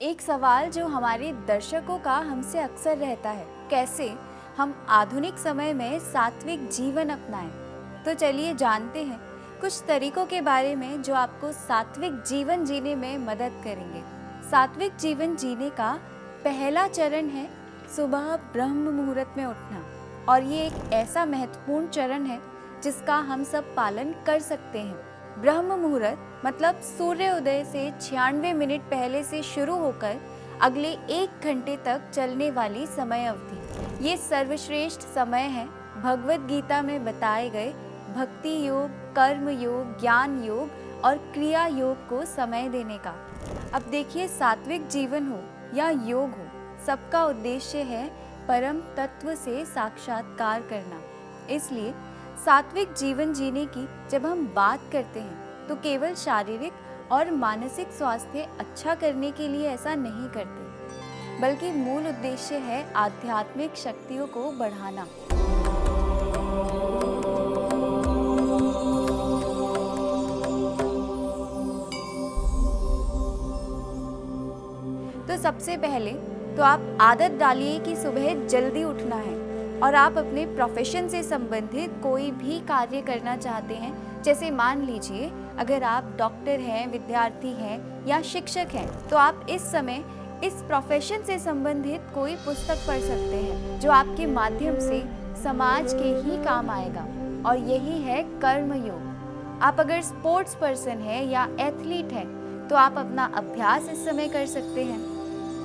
एक सवाल जो हमारे दर्शकों का हमसे अक्सर रहता है, कैसे हम आधुनिक समय में सात्विक जीवन अपनाएं। तो चलिए जानते हैं कुछ तरीकों के बारे में जो आपको सात्विक जीवन जीने में मदद करेंगे। सात्विक जीवन जीने का पहला चरण है सुबह ब्रह्म मुहूर्त में उठना, और ये एक ऐसा महत्वपूर्ण चरण है जिसका हम सब पालन कर सकते हैं। ब्रह्म मुहूर्त मतलब सूर्योदय से 96 मिनट पहले से शुरू होकर अगले 1 घंटे तक चलने वाली समय अवधि। ये सर्वश्रेष्ठ समय है भगवत गीता में बताए गए भक्ति योग, कर्म योग, ज्ञान योग और क्रिया योग को समय देने का। अब देखिए, सात्विक जीवन हो या योग हो, सबका उद्देश्य है परम तत्व से साक्षात्कार करना। इसलिए सात्विक जीवन जीने की जब हम बात करते हैं तो केवल शारीरिक और मानसिक स्वास्थ्य अच्छा करने के लिए ऐसा नहीं करते, बल्कि मूल उद्देश्य है आध्यात्मिक शक्तियों को बढ़ाना। तो सबसे पहले तो आप आदत डालिए कि सुबह जल्दी उठना है और आप अपने प्रोफेशन से संबंधित कोई भी कार्य करना चाहते हैं। जैसे मान लीजिए अगर आप डॉक्टर हैं, विद्यार्थी हैं या शिक्षक हैं, तो आप इस समय इस प्रोफेशन से संबंधित कोई पुस्तक पढ़ सकते हैं जो आपके माध्यम से समाज के ही काम आएगा, और यही है कर्म योग। आप अगर स्पोर्ट्स पर्सन हैं या एथलीट हैं तो आप अपना अभ्यास इस समय कर सकते हैं।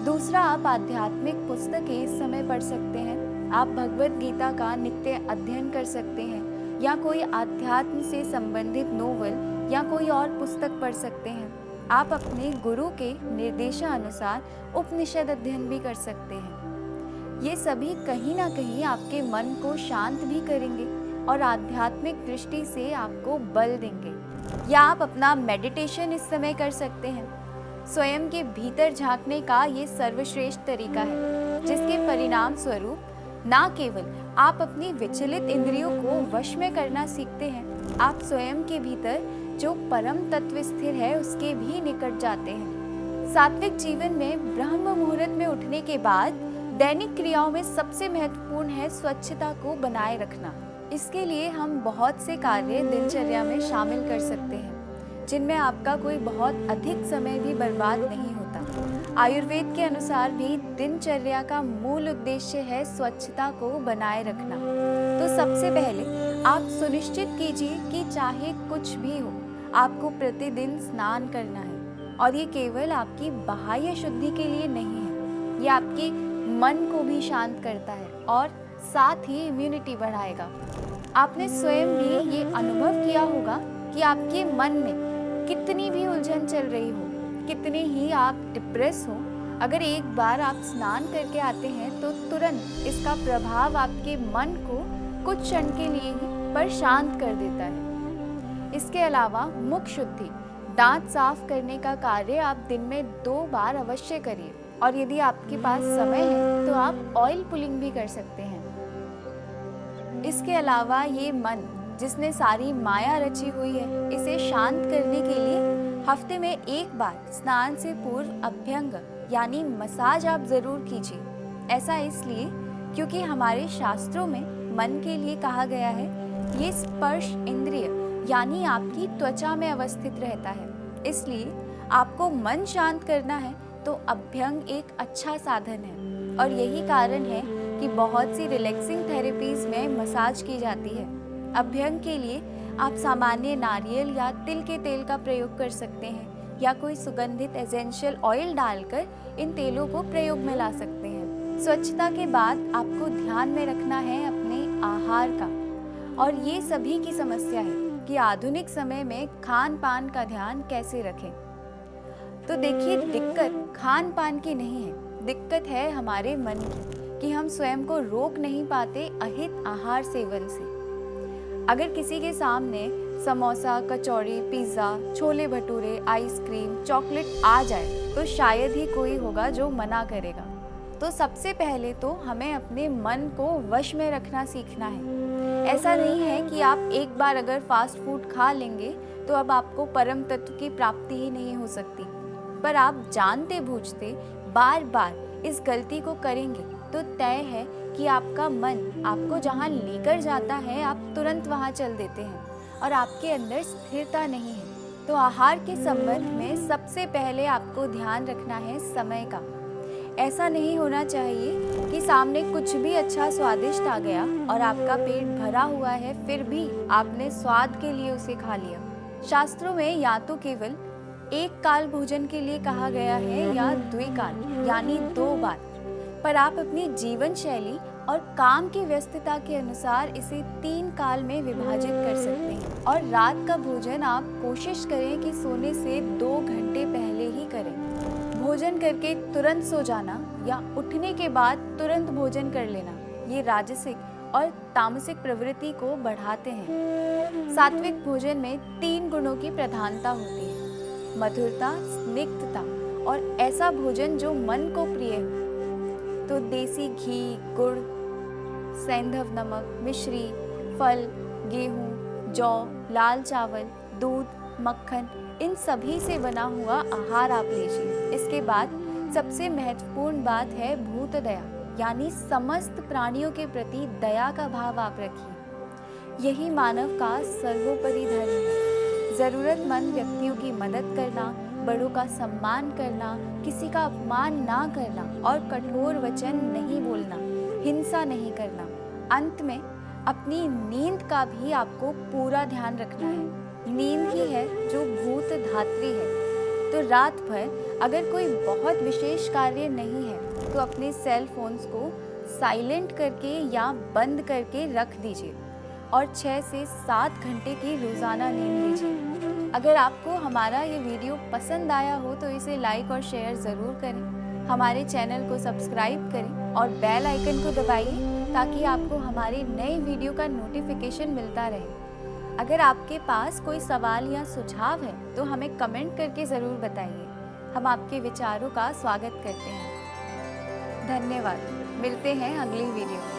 दूसरा, आप आध्यात्मिक पुस्तकें इस समय पढ़ सकते हैं। आप भगवत गीता का नित्य अध्ययन कर सकते हैं या कोई आध्यात्म से संबंधित नोवेल या कोई और पुस्तक पढ़ सकते हैं। आप अपने गुरु के निर्देशानुसार उपनिषद अध्ययन भी कर सकते हैं। ये सभी कहीं ना कहीं आपके मन को शांत भी करेंगे और आध्यात्मिक दृष्टि से आपको बल देंगे। या आप अपना मेडिटेशन इस समय कर सकते हैं। स्वयं के भीतर झांकने का ये सर्वश्रेष्ठ तरीका है, जिसके परिणाम स्वरूप ना केवल आप अपनी विचलित इंद्रियों को वश में करना सीखते हैं, आप स्वयं के भीतर जो परम तत्व स्थिर है उसके भी निकट जाते हैं। सात्विक जीवन में ब्रह्म मुहूर्त में उठने के बाद दैनिक क्रियाओं में सबसे महत्वपूर्ण है स्वच्छता को बनाए रखना। इसके लिए हम बहुत से कार्य दिनचर्या में शामिल कर सकते हैं, जिनमें आपका कोई बहुत अधिक समय भी बर्बाद नहीं होता। आयुर्वेद के अनुसार भी दिनचर्या का मूल उद्देश्य है स्वच्छता को बनाए रखना। तो सबसे पहले आप सुनिश्चित कीजिए कि चाहे कुछ भी हो, आपको प्रतिदिन स्नान करना है, और ये केवल आपकी बाह्य शुद्धि के लिए नहीं है, ये आपके मन को भी शांत करता है और साथ ही इम्यूनिटी बढ़ाएगा। आपने स्वयं भी ये अनुभव किया होगा कि आपके मन में कितनी भी उलझन चल रही हो, कितने ही आप डिप्रेस हो, अगर एक बार आप स्नान करके आते हैं तो तुरंत इसका प्रभाव आपके मन को कुछ क्षण के लिए ही पर शांत कर देता है। इसके अलावा मुख शुद्धि, दांत साफ करने का कार्य आप दिन में 2 बार अवश्य करिए, और यदि आपके पास समय है तो आप ऑयल पुलिंग भी कर सकते हैं। इसके अलावा ये मन जिसने सारी माया रची हुई है, इसे शांत करने के लिए हफ्ते में 1 बार स्नान से पूर्व अभ्यंग यानी मसाज आप जरूर कीजिए। ऐसा इसलिए क्योंकि हमारे शास्त्रों में मन के लिए कहा गया है ये स्पर्श इंद्रिय यानी आपकी त्वचा में अवस्थित रहता है। इसलिए आपको मन शांत करना है तो अभ्यंग एक अच्छा साधन है, और यही कारण है कि बहुत सी रिलैक्सिंग थेरेपीज में मसाज की जाती है। अभ्यंग के लिए आप सामान्य नारियल या तिल के तेल का प्रयोग कर सकते हैं, या कोई सुगंधित एसेंशियल ऑयल डालकर इन तेलों को प्रयोग में ला सकते हैं। स्वच्छता के बाद आपको ध्यान में रखना है अपने आहार का, और ये सभी की समस्या है कि आधुनिक समय में खान पान का ध्यान कैसे रखें। तो देखिए, दिक्कत खान पान की नहीं है, दिक्कत है हमारे मन की कि हम स्वयं को रोक नहीं पाते अहित आहार सेवन से। अगर किसी के सामने samosa, kachori, pizza, chole bhature, ice cream, chocolate आ जाए तो शायद ही कोई होगा जो मना करेगा। तो सबसे पहले तो हमें अपने मन को वश में रखना सीखना है। ऐसा नहीं है कि आप एक बार अगर फास्ट फूड खा लेंगे तो अब आपको परम तत्व की प्राप्ति ही नहीं हो सकती। पर आप जानते बूझते बार बार इस गलती को करेंगे तो तय है कि आपका मन आपको जहाँ लेकर जाता है आप तुरंत वहाँ चल देते हैं और आपके अंदर स्थिरता नहीं है। तो आहार के संबंध में सबसे पहले आपको ध्यान रखना है समय का। ऐसा नहीं होना चाहिए कि सामने कुछ भी अच्छा स्वादिष्ट आ गया और आपका पेट भरा हुआ है फिर भी आपने स्वाद के लिए उसे खा लिया। शास्त्रों में या तो केवल एक काल भोजन के लिए कहा गया है या द्विकाल यानी 2 बार, पर आप अपनी जीवन शैली और काम की व्यस्तता के अनुसार इसे 3 काल में विभाजित कर सकते हैं। और रात का भोजन आप कोशिश करें कि सोने से 2 घंटे पहले ही करें। भोजन करके तुरंत सो जाना या उठने के बाद तुरंत भोजन कर लेना, ये राजसिक और तामसिक प्रवृत्ति को बढ़ाते हैं। सात्विक भोजन में 3 गुणों की प्रधानता होती है: मधुरता, स्निग्धता और ऐसा भोजन जो मन को प्रिय हो। तो देसी घी, गुड़, सैंधव नमक, मिश्री, फल, गेहूं, जौ, लाल चावल, दूध, मक्खन, इन सभी से बना हुआ आहार आप लीजिए। इसके बाद सबसे महत्वपूर्ण बात है भूत दया, यानी समस्त प्राणियों के प्रति दया का भाव आप रखिए। यही मानव का सर्वोपरि धर्म है। ज़रूरतमंद व्यक्तियों की मदद करना, बड़ों का सम्मान करना, किसी का अपमान ना करना और कठोर वचन नहीं बोलना, हिंसा नहीं करना। अंत में अपनी नींद का भी आपको पूरा ध्यान रखना है। नींद ही है जो भूत धात्री है। तो रात भर अगर कोई बहुत विशेष कार्य नहीं है तो अपने सेल फोन्स को साइलेंट करके या बंद करके रख दीजिए और 6 से 7 घंटे की रोज़ाना नींद लीजिए। अगर आपको हमारा ये वीडियो पसंद आया हो तो इसे लाइक और शेयर ज़रूर करें। हमारे चैनल को सब्सक्राइब करें और बेल आइकन को दबाइए ताकि आपको हमारे नए वीडियो का नोटिफिकेशन मिलता रहे। अगर आपके पास कोई सवाल या सुझाव है तो हमें कमेंट करके ज़रूर बताइए। हम आपके विचारों का स्वागत करते हैं। धन्यवाद। मिलते हैं अगली वीडियो में।